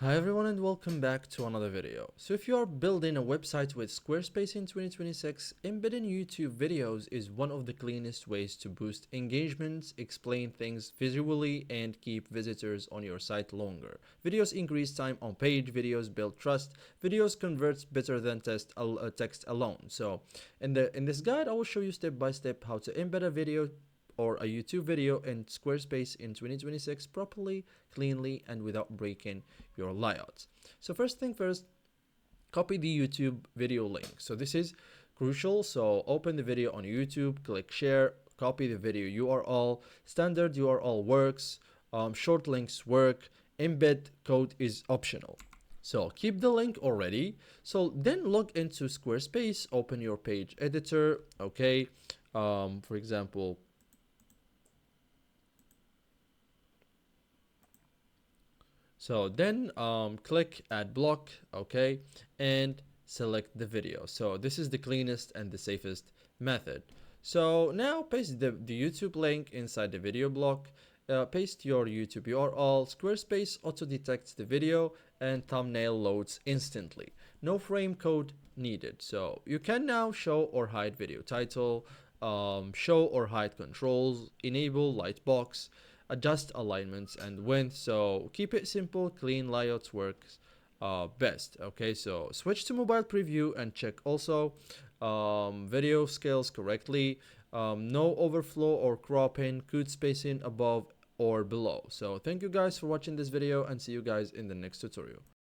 Hi everyone and welcome back to another video. So if you are building a website with Squarespace in 2026, embedding YouTube videos is one of the cleanest ways to boost engagements, explain things visually, and keep visitors on your site longer. Videos increase time on page, videos build trust, videos converts better than text alone. So in this guide, I will show you step by step how to embed a video or a YouTube video in Squarespace in 2026 properly, cleanly, and without breaking your layouts. So first thing first, copy the YouTube video link. So this is crucial. So open the video on YouTube, click share, copy the video URL. Standard URL works. Short links work. Embed code is optional. So keep the link already. So then log into Squarespace, open your page editor. Okay. For example, so then click add block, okay, and select the video. So this is the cleanest and the safest method. So now paste the YouTube link inside the video block, paste your YouTube URL, Squarespace auto detects the video and thumbnail loads instantly. No frame code needed. So you can now show or hide video title, show or hide controls, enable lightbox, adjust alignments and width. So keep it simple, clean layouts works best. Okay, so switch to mobile preview and check also video scales correctly, no overflow or cropping, good spacing above or below. So thank you guys for watching this video and see you guys in the next tutorial.